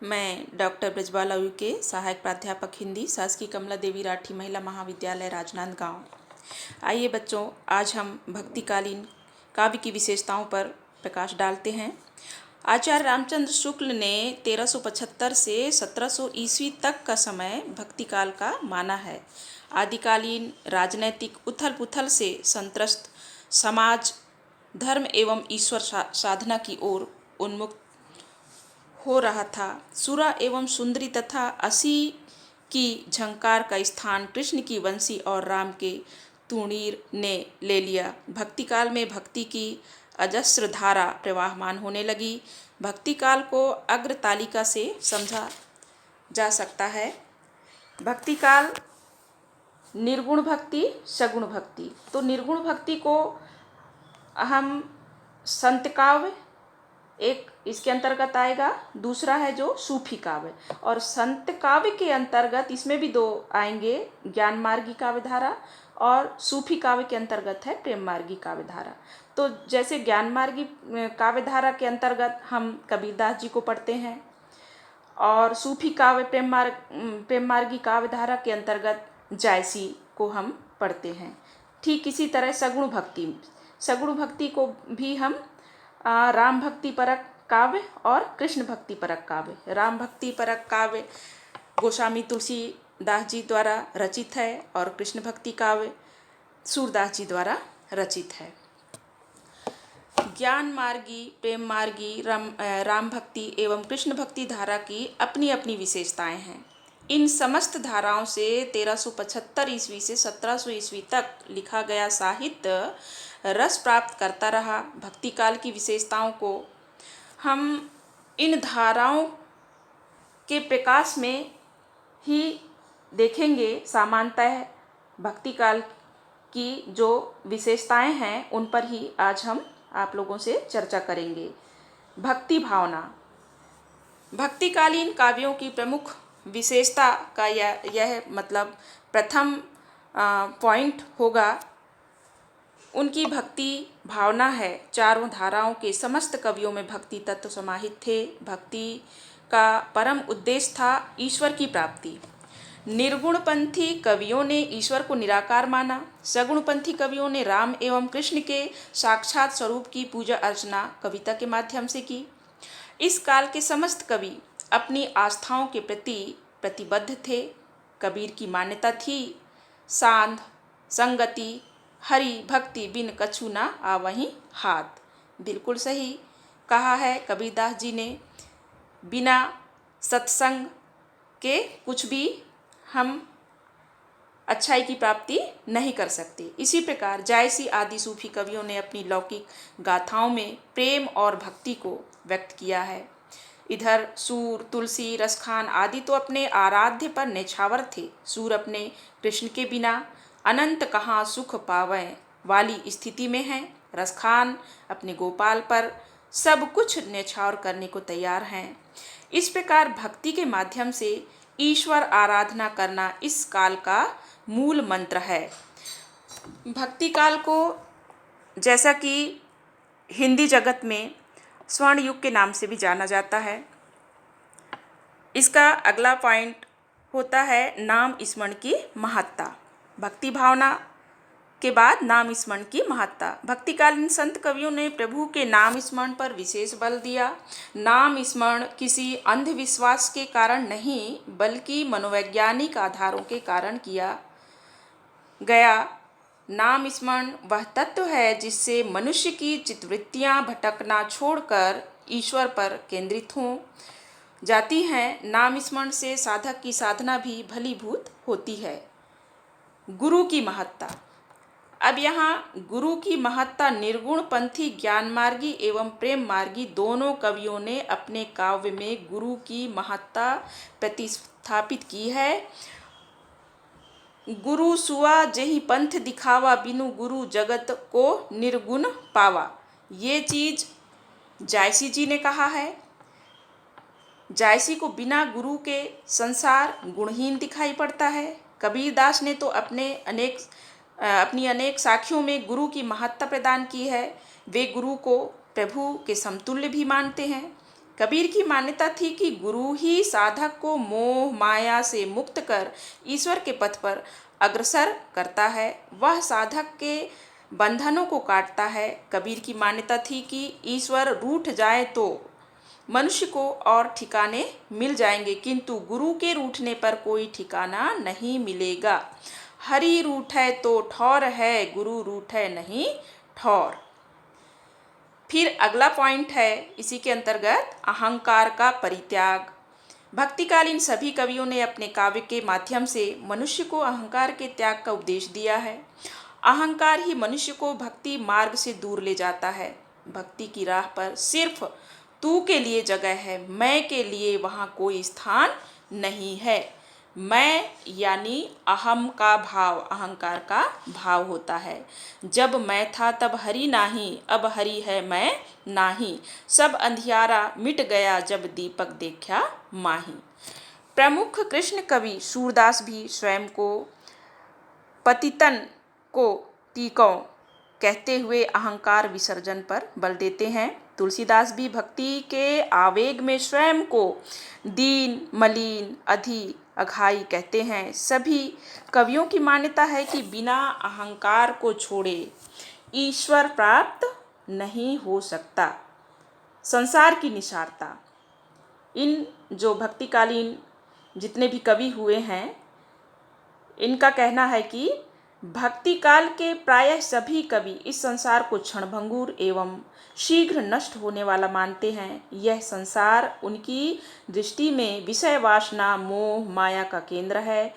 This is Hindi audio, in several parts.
मैं डॉक्टर ब्रजबाला उइके, सहायक प्राध्यापक हिंदी, शासकीय कमला देवी राठी महिला महाविद्यालय राजनांदगांव। आइए बच्चों, आज हम भक्तिकालीन काव्य की विशेषताओं पर प्रकाश डालते हैं। आचार्य रामचंद्र शुक्ल ने 1375 से 1700 ईस्वी तक का समय भक्तिकाल का माना है। आदिकालीन राजनैतिक उथल पुथल से संत्रस्त समाज धर्म एवं ईश्वर साधना की ओर उन्मुख हो रहा था। सुरा एवं सुंदरी तथा असी की झंकार का स्थान कृष्ण की वंशी और राम के तुणीर ने ले लिया। भक्तिकाल में भक्ति की अजस्र धारा प्रवाहमान होने लगी। भक्तिकाल को अग्र तालिका से समझा जा सकता है। भक्तिकाल निर्गुण भक्ति, सगुण भक्ति। तो निर्गुण भक्ति को हम संत काव्य एक इसके अंतर्गत आएगा, दूसरा है जो सूफी काव्य। और संत काव्य के अंतर्गत इसमें भी दो आएंगे, ज्ञान मार्गी काव्य धारा, और सूफी काव्य के अंतर्गत है प्रेम मार्गी काव्य धारा। तो जैसे ज्ञान मार्गी काव्य धारा के अंतर्गत हम कबीरदास जी को पढ़ते हैं, और सूफी काव्य प्रेम मार्गी काव्य धारा के अंतर्गत जायसी को हम पढ़ते हैं। ठीक इसी तरह सगुण भक्ति को भी हम राम भक्ति परक काव्य और कृष्ण भक्ति परक काव्य। राम भक्ति परक काव्य गोस्वामी तुलसीदास जी द्वारा रचित है और कृष्ण भक्ति काव्य सूरदास जी द्वारा रचित है। ज्ञान मार्गी, प्रेम मार्गी, राम भक्ति एवं कृष्ण भक्ति धारा की अपनी अपनी विशेषताएं हैं। इन समस्त धाराओं से 1375 ईस्वी से 1700 ईस्वी तक लिखा गया साहित्य रस प्राप्त करता रहा। भक्तिकाल की विशेषताओं को हम इन धाराओं के प्रकाश में ही देखेंगे। सामान्यतः भक्तिकाल की जो विशेषताएं हैं उन पर ही आज हम आप लोगों से चर्चा करेंगे। भक्ति भावना। भक्तिकालीन काव्यों की प्रमुख विशेषता का यह मतलब प्रथम पॉइंट होगा उनकी भक्ति भावना है। चारों धाराओं के समस्त कवियों में भक्ति तत्व समाहित थे। भक्ति का परम उद्देश्य था ईश्वर की प्राप्ति। निर्गुणपंथी कवियों ने ईश्वर को निराकार माना। सगुणपंथी कवियों ने राम एवं कृष्ण के साक्षात स्वरूप की पूजा अर्चना कविता के माध्यम से की। इस काल के समस्त कवि अपनी आस्थाओं के प्रति प्रतिबद्ध थे। कबीर की मान्यता थी, सांध संगति हरि भक्ति बिन कछु ना आवहीं हाथ। बिल्कुल सही कहा है कबीरदास जी ने। बिना सत्संग के कुछ भी हम अच्छाई की प्राप्ति नहीं कर सकते। इसी प्रकार जायसी आदि सूफी कवियों ने अपनी लौकिक गाथाओं में प्रेम और भक्ति को व्यक्त किया है। इधर सूर, तुलसी, रसखान आदि तो अपने आराध्य पर नेछावर थे। सूर अपने कृष्ण के बिना अनंत कहाँ सुख पावें वाली स्थिति में हैं। रसखान अपने गोपाल पर सब कुछ नेछावर करने को तैयार हैं। इस प्रकार भक्ति के माध्यम से ईश्वर आराधना करना इस काल का मूल मंत्र है। भक्ति काल को जैसा कि हिंदी जगत में स्वर्ण युग के नाम से भी जाना जाता है। इसका अगला पॉइंट होता है नाम स्मरण की महत्ता। भक्ति भावना के बाद नाम स्मरण की महत्ता। भक्तिकालीन संत कवियों ने प्रभु के नाम स्मरण पर विशेष बल दिया। नाम स्मरण किसी अंधविश्वास के कारण नहीं, बल्कि मनोवैज्ञानिक आधारों के कारण किया गया। नाम स्मरण वह तत्व है जिससे मनुष्य की चित्तवृत्तियां भटकना छोड़कर ईश्वर पर केंद्रित हो जाती हैं। नाम स्मरण से साधक की साधना भी भलीभूत होती है। गुरु की महत्ता। अब यहाँ गुरु की महत्ता निर्गुण पंथी ज्ञान मार्गी एवं प्रेम मार्गी दोनों कवियों ने अपने काव्य में गुरु की महत्ता प्रतिस्थापित की है। गुरु सुआ जेहि पंथ दिखावा, बिनु गुरु जगत को निर्गुण पावा। ये चीज जायसी जी ने कहा है। जायसी को बिना गुरु के संसार गुणहीन दिखाई पड़ता है। कबीरदास ने तो अपनी अनेक साखियों में गुरु की महत्ता प्रदान की है। वे गुरु को प्रभु के समतुल्य भी मानते हैं। कबीर की मान्यता थी कि गुरु ही साधक को मोह माया से मुक्त कर ईश्वर के पथ पर अग्रसर करता है, वह साधक के बंधनों को काटता है। कबीर की मान्यता थी कि ईश्वर रूठ जाए तो मनुष्य को और ठिकाने मिल जाएंगे, किंतु गुरु के रूठने पर कोई ठिकाना नहीं मिलेगा। हरि रूठे तो ठौर है, गुरु रूठे नहीं ठौर। फिर अगला पॉइंट है इसी के अंतर्गत अहंकार का परित्याग। भक्तिकालीन सभी कवियों ने अपने काव्य के माध्यम से मनुष्य को अहंकार के त्याग का उपदेश दिया है। अहंकार ही मनुष्य को भक्ति मार्ग से दूर ले जाता है। भक्ति की राह पर सिर्फ तू के लिए जगह है, मैं के लिए वहाँ कोई स्थान नहीं है। मैं यानी अहम का भाव, अहंकार का भाव होता है। जब मैं था तब हरि नाही, अब हरि है मैं नाही। सब अंधियारा मिट गया, जब दीपक देखा माही। प्रमुख कृष्ण कवि सूरदास भी स्वयं को पतितन को टीकौ कहते हुए अहंकार विसर्जन पर बल देते हैं। तुलसीदास भी भक्ति के आवेग में स्वयं को दीन मलिन अधि अघाई कहते हैं। सभी कवियों की मान्यता है कि बिना अहंकार को छोड़े ईश्वर प्राप्त नहीं हो सकता। संसार की निसारता। इन जो भक्तिकालीन जितने भी कवि हुए हैं, इनका कहना है कि भक्ति काल के प्रायः सभी कवि इस संसार को क्षणभंगुर एवं शीघ्र नष्ट होने वाला मानते हैं। यह संसार उनकी दृष्टि में विषय वासना मोह माया का केंद्र है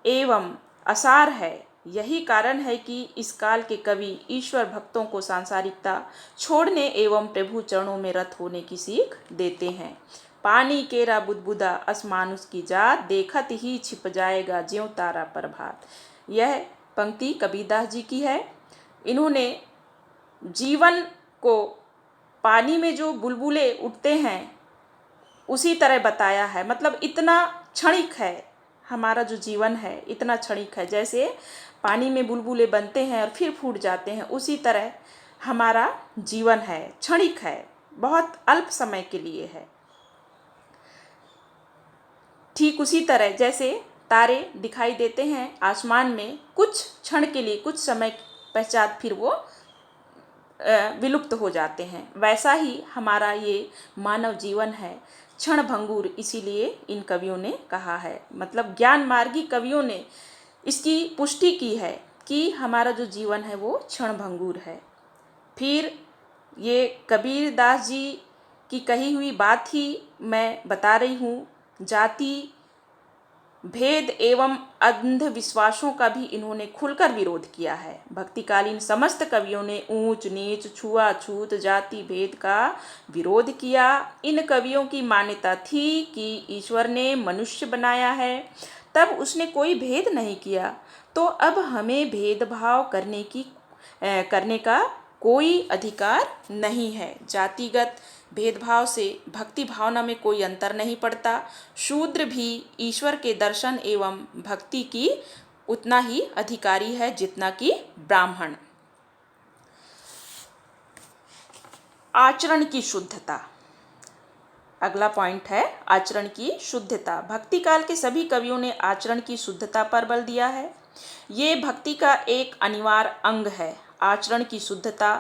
एवं असार है। यही कारण है कि इस काल के कवि ईश्वर भक्तों को सांसारिकता छोड़ने एवं प्रभु चरणों में रत होने की सीख देते हैं। पानी केरा बुदबुदा असमानुष की जात, देखत ही छिप जाएगा ज्यों तारा प्रभात। यह पंक्ति कबीरदास जी की है। इन्होंने जीवन को पानी में जो बुलबुले उठते हैं उसी तरह बताया है। मतलब इतना क्षणिक है हमारा जो जीवन है, इतना क्षणिक है। जैसे पानी में बुलबुले बनते हैं और फिर फूट जाते हैं, उसी तरह हमारा जीवन है, क्षणिक है, बहुत अल्प समय के लिए है। ठीक उसी तरह जैसे तारे दिखाई देते हैं आसमान में कुछ क्षण के लिए, कुछ समय पश्चात फिर वो विलुप्त हो जाते हैं, वैसा ही हमारा ये मानव जीवन है, क्षणभंगुर। इसीलिए इन कवियों ने कहा है, मतलब ज्ञान मार्गी कवियों ने इसकी पुष्टि की है कि हमारा जो जीवन है वो क्षणभंगुर है। फिर ये कबीरदास जी की कही हुई बात ही मैं बता रही हूँ। जाति भेद एवं अंधविश्वासों का भी इन्होंने खुलकर विरोध किया है। भक्तिकालीन समस्त कवियों ने ऊंच नीच छुआछूत जाति भेद का विरोध किया। इन कवियों की मान्यता थी कि ईश्वर ने मनुष्य बनाया है, तब उसने कोई भेद नहीं किया, तो अब हमें भेदभाव करने का कोई अधिकार नहीं है। जातिगत भेदभाव से भक्ति भावना में कोई अंतर नहीं पड़ता। शूद्र भी ईश्वर के दर्शन एवं भक्ति की उतना ही अधिकारी है जितना कि ब्राह्मण। आचरण की शुद्धता। अगला पॉइंट है आचरण की शुद्धता। भक्ति काल के सभी कवियों ने आचरण की शुद्धता पर बल दिया है। ये भक्ति का एक अनिवार्य अंग है। आचरण की शुद्धता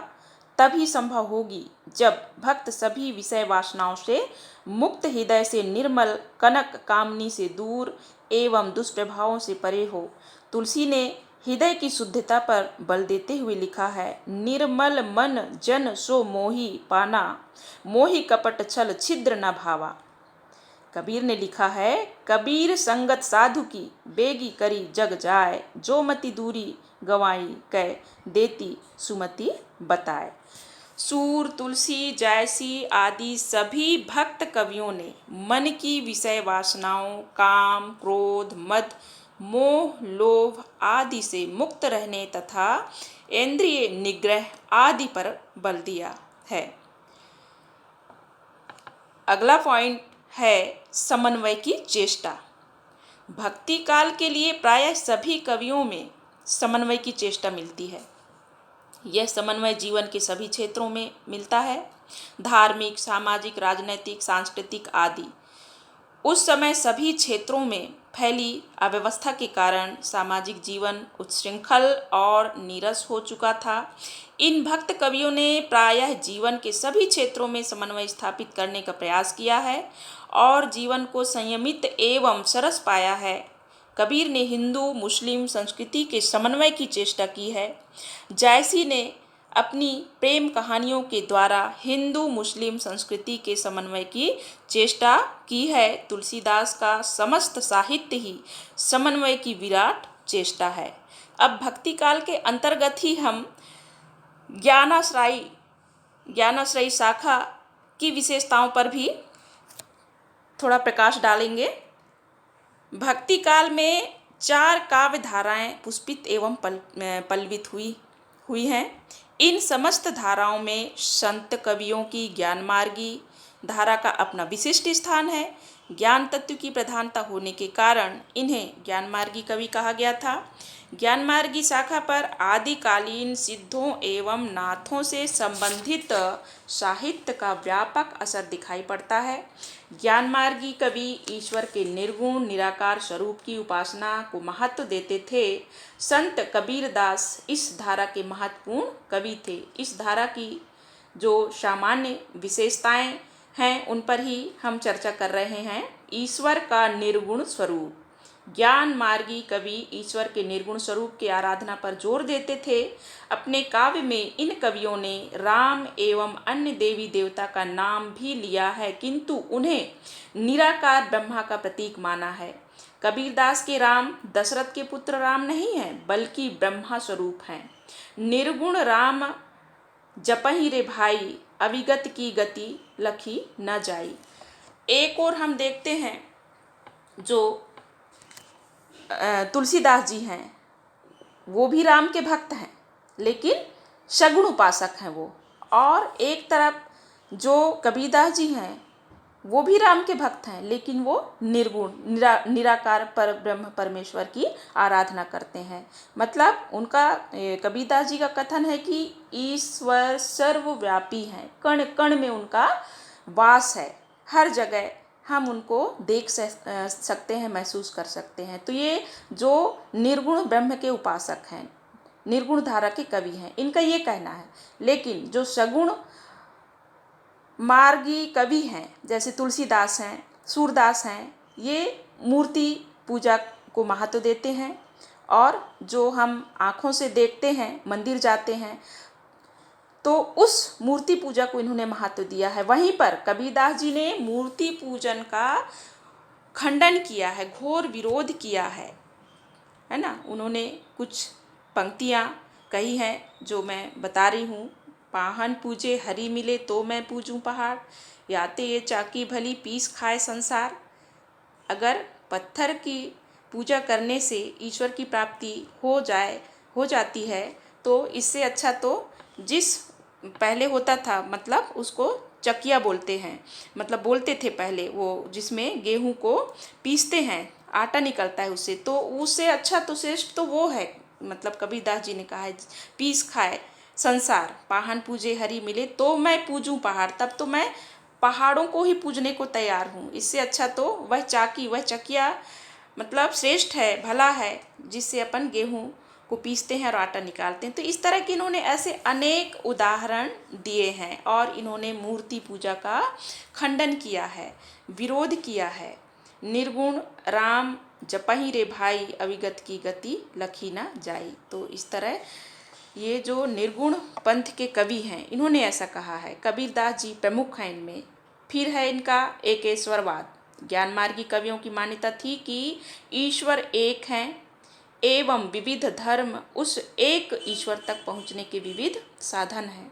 तभी संभव होगी जब भक्त सभी विषय वासनाओं से मुक्त, हृदय से निर्मल, कनक कामनी से दूर एवं दुष्प्रभावों से परे हो। तुलसी ने हृदय की शुद्धता पर बल देते हुए लिखा है, निर्मल मन जन सो मोही पाना, मोही कपट छल छिद्र न भावा। कबीर ने लिखा है, कबीर संगत साधु की बेगी करी जग जाए, जो मति दूरी गवाई कै देती सुमति बताए। सूर, तुलसी, जयसी आदि सभी भक्त कवियों ने मन की विषय वासनाओं, काम, क्रोध, मद, मोह, लोभ आदि से मुक्त रहने तथा इंद्रिय निग्रह आदि पर बल दिया है। अगला पॉइंट है समन्वय की चेष्टा। भक्ति काल के लिए प्रायः सभी कवियों में समन्वय की चेष्टा मिलती है। यह समन्वय जीवन के सभी क्षेत्रों में मिलता है, धार्मिक, सामाजिक, राजनैतिक, सांस्कृतिक आदि। उस समय सभी क्षेत्रों में फैली अव्यवस्था के कारण सामाजिक जीवन उच्छृंखल और नीरस हो चुका था। इन भक्त कवियों ने प्रायः जीवन के सभी क्षेत्रों में समन्वय स्थापित करने का प्रयास किया है और जीवन को संयमित एवं सरस पाया है। कबीर ने हिंदू मुस्लिम संस्कृति के समन्वय की चेष्टा की है। जायसी ने अपनी प्रेम कहानियों के द्वारा हिंदू मुस्लिम संस्कृति के समन्वय की चेष्टा की है। तुलसीदास का समस्त साहित्य ही समन्वय की विराट चेष्टा है। अब भक्ति काल के अंतर्गत ही हम ज्ञानाश्रयी शाखा की विशेषताओं पर भी थोड़ा प्रकाश डालेंगे। भक्ति काल में 4 काव्य धाराएं पुष्पित एवं पल्लवित हुई हैं। इन समस्त धाराओं में संत कवियों की ज्ञानमार्गी धारा का अपना विशिष्ट स्थान है। ज्ञान तत्व की प्रधानता होने के कारण इन्हें ज्ञानमार्गी कवि कहा गया था। ज्ञानमार्गी शाखा पर आदिकालीन सिद्धों एवं नाथों से संबंधित साहित्य का व्यापक असर दिखाई पड़ता है। ज्ञानमार्गी कवि ईश्वर के निर्गुण निराकार स्वरूप की उपासना को महत्व देते थे। संत कबीरदास इस धारा के महत्वपूर्ण कवि थे। इस धारा की जो सामान्य विशेषताएं हैं उन पर ही हम चर्चा कर रहे हैं। ईश्वर का निर्गुण स्वरूप। ज्ञान मार्गी कवि ईश्वर के निर्गुण स्वरूप की आराधना पर जोर देते थे। अपने काव्य में इन कवियों ने राम एवं अन्य देवी देवता का नाम भी लिया है, किंतु उन्हें निराकार ब्रह्मा का प्रतीक माना है। कबीरदास के राम दशरथ के पुत्र राम नहीं हैं, बल्कि ब्रह्मा स्वरूप हैं। निर्गुण राम जपहि रे भाई, अविगत की गति लखी न जाई। एक और हम देखते हैं जो तुलसीदास जी हैं, वो भी राम के भक्त हैं, लेकिन सगुण उपासक हैं वो। और एक तरफ जो कबीरदास जी हैं वो भी राम के भक्त हैं, लेकिन वो निर्गुण निराकार पर ब्रह्म परमेश्वर की आराधना करते हैं। मतलब उनका कबीरदास जी का कथन है कि ईश्वर सर्वव्यापी हैं, कण कण में उनका वास है, हर जगह हम उनको देख सकते हैं, महसूस कर सकते हैं। तो ये जो निर्गुण ब्रह्म के उपासक हैं, निर्गुण धारा के कवि हैं, इनका ये कहना है। लेकिन जो सगुण मार्गी कवि हैं, जैसे तुलसीदास हैं, सूरदास हैं, ये मूर्ति पूजा को महत्व देते हैं। और जो हम आँखों से देखते हैं, मंदिर जाते हैं, तो उस मूर्ति पूजा को इन्होंने महत्व दिया है। वहीं पर कबीरदास जी ने मूर्ति पूजन का खंडन किया है, घोर विरोध किया है ना। उन्होंने कुछ पंक्तियाँ कही हैं जो मैं बता रही हूँ। पाहन पूजे हरि मिले तो मैं पूजूं पहाड़, याते ये चाकी भली पीस खाए संसार। अगर पत्थर की पूजा करने से ईश्वर की प्राप्ति हो जाती है, तो इससे अच्छा तो जिस पहले होता था, मतलब उसको चकिया बोलते हैं, मतलब बोलते थे पहले, वो जिसमें गेहूं को पीसते हैं, आटा निकलता है उससे, तो उससे अच्छा तो श्रेष्ठ तो वो है। मतलब कबीरदास जी ने कहा है पीस खाए संसार, पाहन पूजे हरि मिले तो मैं पूजूं पहाड़। तब तो मैं पहाड़ों को ही पूजने को तैयार हूँ। इससे अच्छा तो वह चाकी, वह चकिया मतलब श्रेष्ठ है, भला है, जिससे अपन गेहूं को पीसते हैं और आटा निकालते हैं। तो इस तरह के इन्होंने ऐसे अनेक उदाहरण दिए हैं और इन्होंने मूर्ति पूजा का खंडन किया है, विरोध किया है। निर्गुण राम जपहि रे भाई, अविगत की गति लखी न जाई। तो इस तरह ये जो निर्गुण पंथ के कवि हैं, इन्होंने ऐसा कहा है। कबीरदास जी प्रमुख हैं इनमें। फिर है इनका एकेश्वरवाद। ज्ञानमार्गी कवियों की मान्यता थी कि ईश्वर एक हैं एवं विविध धर्म उस एक ईश्वर तक पहुँचने के विविध साधन हैं।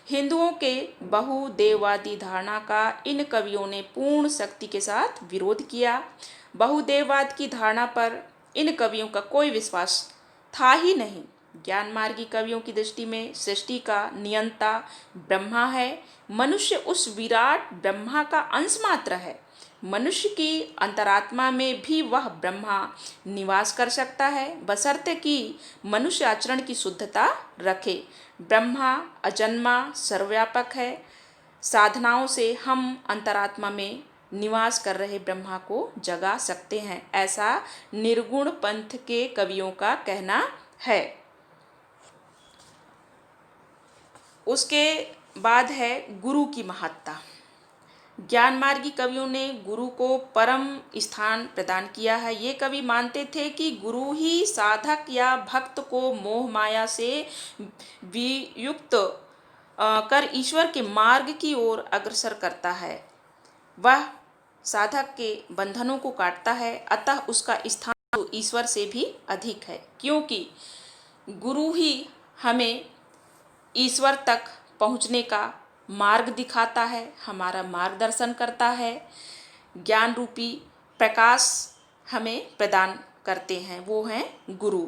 हिंदुओं के बहुदेववादी धारणा का इन कवियों ने पूर्ण शक्ति के साथ विरोध किया। बहुदेववाद की धारणा पर इन कवियों का कोई विश्वास था ही नहीं। ज्ञानमार्गी कवियों की दृष्टि में सृष्टि का नियंता ब्रह्मा है, मनुष्य उस विराट ब्रह्मा का अंश मात्र है। मनुष्य की अंतरात्मा में भी वह ब्रह्मा निवास कर सकता है, बशर्ते कि मनुष्य आचरण की शुद्धता रखे। ब्रह्मा अजन्मा सर्वव्यापक है। साधनाओं से हम अंतरात्मा में निवास कर रहे ब्रह्मा को जगा सकते हैं, ऐसा निर्गुण पंथ के कवियों का कहना है। उसके बाद है गुरु की महत्ता। ज्ञान मार्गी कवियों ने गुरु को परम स्थान प्रदान किया है। ये कवि मानते थे कि गुरु ही साधक या भक्त को मोह माया से वियुक्त कर ईश्वर के मार्ग की ओर अग्रसर करता है। वह साधक के बंधनों को काटता है, अतः उसका स्थान तो ईश्वर से भी अधिक है, क्योंकि गुरु ही हमें ईश्वर तक पहुँचने का मार्ग दिखाता है, हमारा मार्गदर्शन करता है, ज्ञान रूपी प्रकाश हमें प्रदान करते हैं, वो हैं गुरु।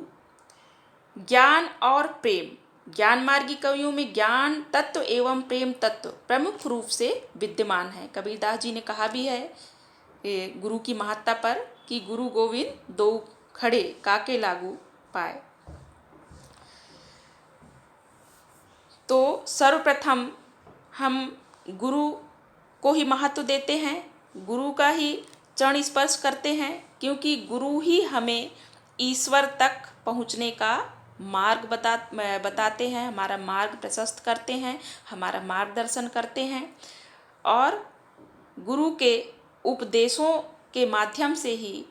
ज्ञान और प्रेम। ज्ञान मार्गी कवियों में ज्ञान तत्व एवं प्रेम तत्व प्रमुख रूप से विद्यमान है। कबीरदास जी ने कहा भी है गुरु की महत्ता पर कि गुरु गोविंद दो खड़े काके लागू पाए। तो सर्वप्रथम हम गुरु को ही महत्व देते हैं, गुरु का ही चरण स्पर्श करते हैं, क्योंकि गुरु ही हमें ईश्वर तक पहुँचने का मार्ग बताते हैं, हमारा मार्ग प्रशस्त करते हैं, हमारा मार्गदर्शन करते हैं। और गुरु के उपदेशों के माध्यम से ही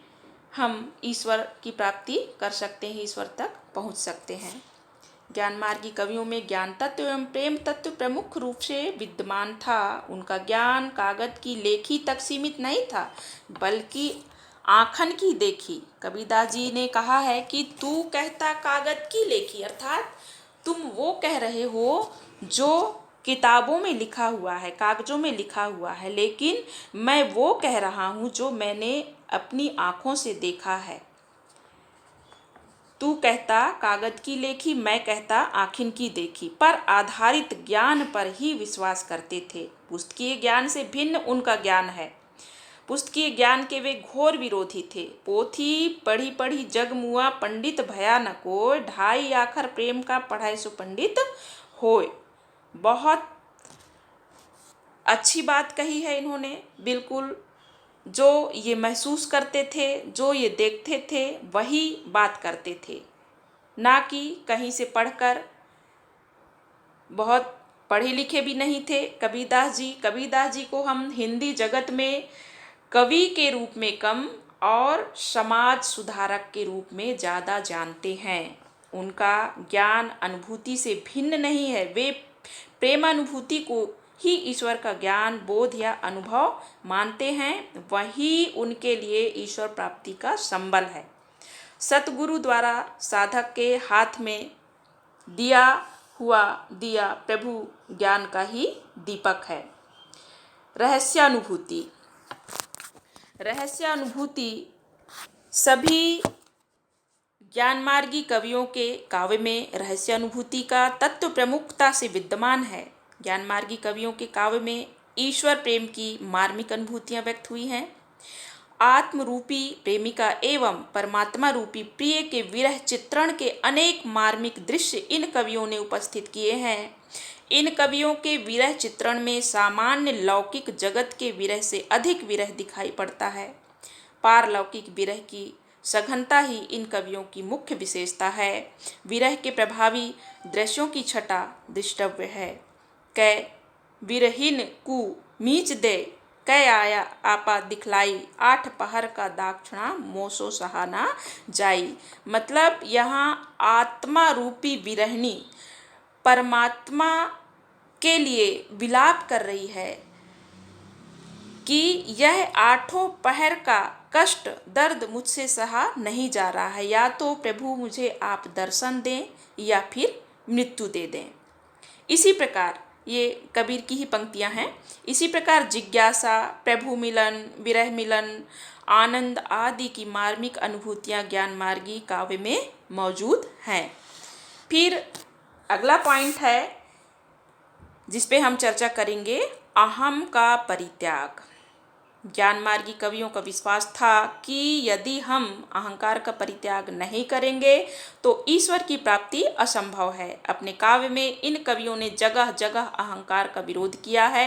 हम ईश्वर की प्राप्ति कर सकते हैं, ईश्वर तक पहुँच सकते हैं। ज्ञान मार्गी कवियों में ज्ञान तत्व एवं प्रेम तत्व प्रमुख रूप से विद्यमान था। उनका ज्ञान कागज की लेखी तक सीमित नहीं था, बल्कि आँखन की देखी। कबीरदास जी ने कहा है कि तू कहता कागज की लेखी, अर्थात तुम वो कह रहे हो जो किताबों में लिखा हुआ है, कागजों में लिखा हुआ है, लेकिन मैं वो कह रहा हूँ जो मैंने अपनी आँखों से देखा है। तू कहता कागज की लेखी, मैं कहता आँखिन की देखी, पर आधारित ज्ञान पर ही विश्वास करते थे। पुस्तकीय ज्ञान से भिन्न उनका ज्ञान है। पुस्तकीय ज्ञान के वे घोर विरोधी थे। पोथी पढ़ी पढ़ी जग मुआ, पंडित भया न कोय, ढाई आखर प्रेम का पढ़ाई सो पंडित होय। बहुत अच्छी बात कही है इन्होंने। बिल्कुल जो ये महसूस करते थे, जो ये देखते थे, वही बात करते थे, ना कि कहीं से पढ़कर। बहुत पढ़े लिखे भी नहीं थे कबीरदास जी को हम हिंदी जगत में कवि के रूप में कम और समाज सुधारक के रूप में ज़्यादा जानते हैं। उनका ज्ञान अनुभूति से भिन्न नहीं है। वे प्रेमानुभूति को ही ईश्वर का ज्ञान, बोध या अनुभव मानते हैं। वही उनके लिए ईश्वर प्राप्ति का संबल है। सतगुरु द्वारा साधक के हाथ में दिया हुआ दिया प्रभु ज्ञान का ही दीपक है। रहस्यानुभूति। रहस्यानुभूति सभी ज्ञानमार्गी कवियों के काव्य में रहस्यानुभूति का तत्व प्रमुखता से विद्यमान है। ज्ञानमार्गी कवियों के काव्य में ईश्वर प्रेम की मार्मिक अनुभूतियाँ व्यक्त हुई हैं। आत्म रूपी प्रेमिका एवं परमात्मा रूपी प्रिय के विरह चित्रण के अनेक मार्मिक दृश्य इन कवियों ने उपस्थित किए हैं। इन कवियों के विरह चित्रण में सामान्य लौकिक जगत के विरह से अधिक विरह दिखाई पड़ता है। पारलौकिक विरह की सघनता ही इन कवियों की मुख्य विशेषता है। विरह के प्रभावी दृश्यों की छटा दृष्टव्य है। कै विरहीन कु मीच दे, कै आया आपा दिखलाई, आठ पहर का दाक्षिणा मोसो सहाना जाई। मतलब यहाँ आत्मा रूपी विरहिणी परमात्मा के लिए विलाप कर रही है कि यह आठों पहर का कष्ट दर्द मुझसे सहा नहीं जा रहा है, या तो प्रभु मुझे आप दर्शन दें या फिर मृत्यु दे दें। इसी प्रकार ये कबीर की ही पंक्तियां हैं। इसी प्रकार जिज्ञासा, प्रभु मिलन, विरह मिलन, आनंद आदि की मार्मिक अनुभूतियां ज्ञान मार्गी काव्य में मौजूद हैं। फिर अगला पॉइंट है जिस पे हम चर्चा करेंगे, अहम का परित्याग। ज्ञानमार्गी कवियों का विश्वास था कि यदि हम अहंकार का परित्याग नहीं करेंगे तो ईश्वर की प्राप्ति असंभव है। अपने काव्य में इन कवियों ने जगह जगह अहंकार का विरोध किया है।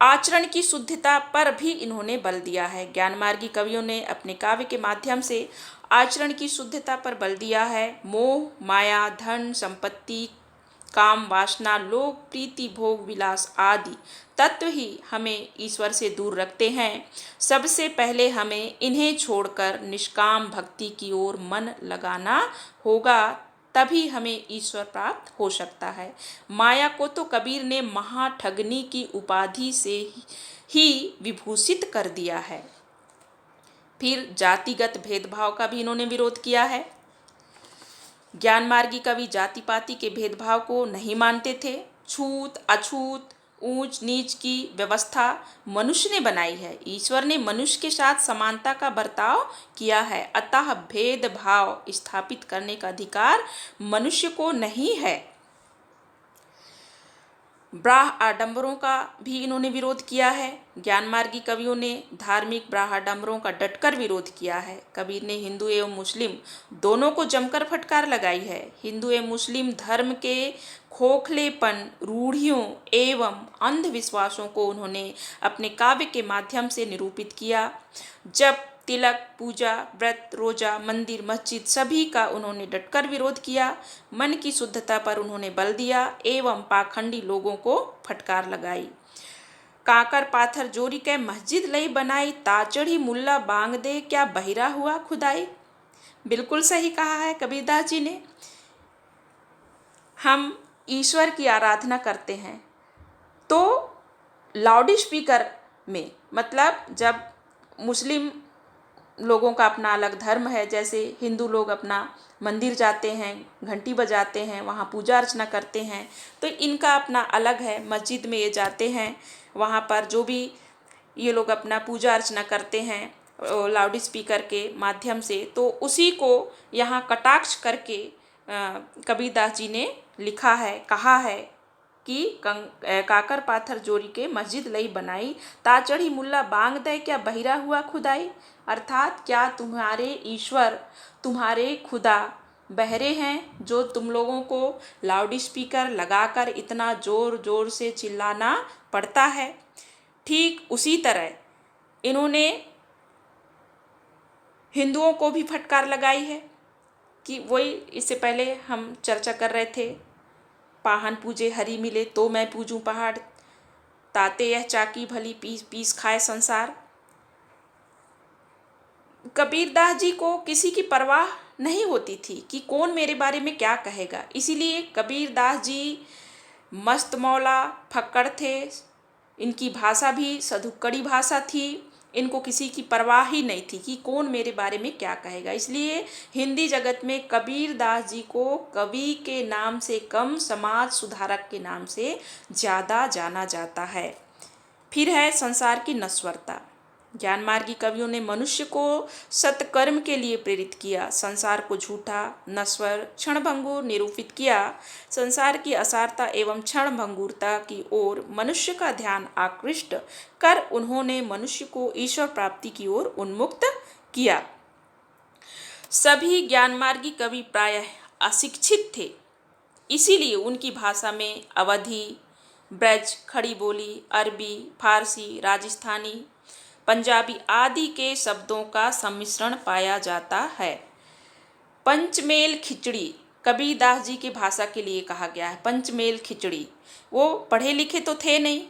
आचरण की शुद्धता पर भी इन्होंने बल दिया है। ज्ञानमार्गी कवियों ने अपने काव्य के माध्यम से आचरण की शुद्धता पर बल दिया है। मोह, माया, धन, संपत्ति, काम, वासना, लोभ, प्रीति, भोग, विलास आदि तत्व ही हमें ईश्वर से दूर रखते हैं। सबसे पहले हमें इन्हें छोड़कर निष्काम भक्ति की ओर मन लगाना होगा, तभी हमें ईश्वर प्राप्त हो सकता है। माया को तो कबीर ने महाठगनी की उपाधि से ही विभूषित कर दिया है। फिर जातिगत भेदभाव का भी इन्होंने विरोध किया है। ज्ञानमार्गी कवि जाति पाति के भेदभाव को नहीं मानते थे। छूत अछूत, ऊंच नीच की व्यवस्था मनुष्य ने बनाई है। ईश्वर ने मनुष्य के साथ समानता का बर्ताव किया है, अतः भेदभाव स्थापित करने का अधिकार मनुष्य को नहीं है। ब्राह आडंबरों का भी इन्होंने विरोध किया है। ज्ञानमार्गी कवियों ने धार्मिक ब्राह आडंबरों का डटकर विरोध किया है। कबीर ने हिंदू एवं मुस्लिम दोनों को जमकर फटकार लगाई है। हिंदू एवं मुस्लिम धर्म के खोखलेपन, रूढ़ियों एवं अंधविश्वासों को उन्होंने अपने काव्य के माध्यम से निरूपित किया। जब तिलक, पूजा, व्रत, रोजा, मंदिर, मस्जिद सभी का उन्होंने डटकर विरोध किया। मन की शुद्धता पर उन्होंने बल दिया एवं पाखंडी लोगों को फटकार लगाई। काकर पाथर जोरी के मस्जिद लई बनाई, ताचढ़ी मुल्ला बांग दे क्या बहिरा हुआ खुदाई। बिल्कुल सही कहा है कबीरदास जी ने। हम ईश्वर की आराधना करते हैं तो लाउड स्पीकर में, मतलब जब मुस्लिम लोगों का अपना अलग धर्म है, जैसे हिंदू लोग अपना मंदिर जाते हैं, घंटी बजाते हैं, वहाँ पूजा अर्चना करते हैं, तो इनका अपना अलग है। मस्जिद में ये जाते हैं, वहाँ पर जो भी ये लोग अपना पूजा अर्चना करते हैं लाउड स्पीकर के माध्यम से, तो उसी को यहाँ कटाक्ष करके कबीरदास जी ने लिखा है, कहा है कि काकर पाथर जोरी के मस्जिद लई बनाई, ताचढ़ी मुल्ला बांग दे क्या बहिरा हुआ खुदाई। अर्थात क्या तुम्हारे ईश्वर, तुम्हारे खुदा बहरे हैं जो तुम लोगों को लाउड स्पीकर लगाकर इतना ज़ोर ज़ोर से चिल्लाना पड़ता है। ठीक उसी तरह इन्होंने हिंदुओं को भी फटकार लगाई है कि वही इससे पहले हम चर्चा कर रहे थे, पाहन पूजे हरि मिले तो मैं पूजूं पहाड़, ताते यह चाकी भली पीस पीस खाए संसार। कबीरदास जी को किसी की परवाह नहीं होती थी कि कौन मेरे बारे में क्या कहेगा। इसीलिए कबीरदास जी मस्त मौला फक्कड़ थे। इनकी भाषा भी सधुक्कड़ी भाषा थी। इनको किसी की परवाह ही नहीं थी कि कौन मेरे बारे में क्या कहेगा। इसलिए हिंदी जगत में कबीरदास जी को कवि के नाम से कम समाज सुधारक के नाम से ज़्यादा जाना जाता है। फिर है संसार की नश्वरता। ज्ञानमार्गी कवियों ने मनुष्य को सत्कर्म के लिए प्रेरित किया, संसार को झूठा, नश्वर, क्षणभंगुर निरूपित किया। संसार की असारता एवं क्षणभंगुरता की ओर मनुष्य का ध्यान आकृष्ट कर उन्होंने मनुष्य को ईश्वर प्राप्ति की ओर उन्मुक्त किया। सभी ज्ञानमार्गी कवि प्रायः अशिक्षित थे, इसीलिए उनकी भाषा में अवधी, ब्रज, खड़ी बोली, अरबी, फारसी, राजस्थानी, पंजाबी आदि के शब्दों का सम्मिश्रण पाया जाता है। पंचमेल खिचड़ी कबीरदास जी की भाषा के लिए कहा गया है। पंचमेल खिचड़ी, वो पढ़े लिखे तो थे नहीं।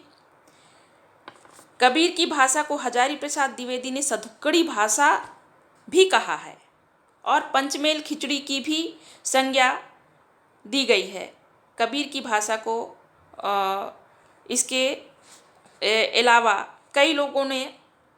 कबीर की भाषा को हजारी प्रसाद द्विवेदी ने सधुक्कड़ी भाषा भी कहा है और पंचमेल खिचड़ी की भी संज्ञा दी गई है। कबीर की भाषा को इसके अलावा कई लोगों ने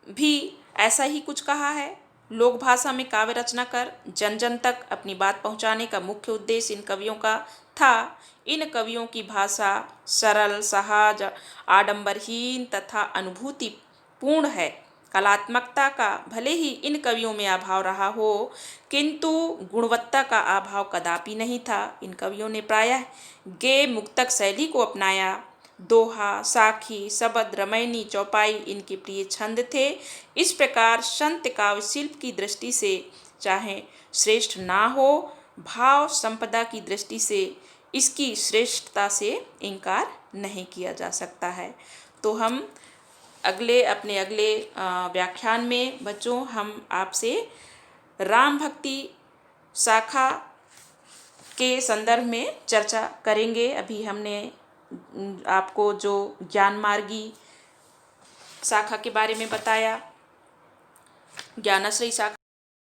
भी ऐसा ही कुछ कहा है। लोक भाषा में काव्य रचना कर जन जन तक अपनी बात पहुंचाने का मुख्य उद्देश्य इन कवियों का था। इन कवियों की भाषा सरल, सहज, आडंबरहीन तथा अनुभूतिपूर्ण है। कलात्मकता का भले ही इन कवियों में अभाव रहा हो, किंतु गुणवत्ता का अभाव कदापि नहीं था। इन कवियों ने प्रायः गेय मुक्तक शैली को अपनाया, दोहा, साखी, शबद, रमैनी, चौपाई इनके प्रिय छंद थे। इस प्रकार संत काव्य शिल्प की दृष्टि से चाहे श्रेष्ठ ना हो, भाव संपदा की दृष्टि से इसकी श्रेष्ठता से इनकार नहीं किया जा सकता है। तो हम अपने अगले व्याख्यान में बच्चों हम आपसे राम भक्ति शाखा के संदर्भ में चर्चा करेंगे। अभी हमने आपको जो ज्ञान मार्गी शाखा के बारे में बताया, ज्ञानाश्रयी शाखा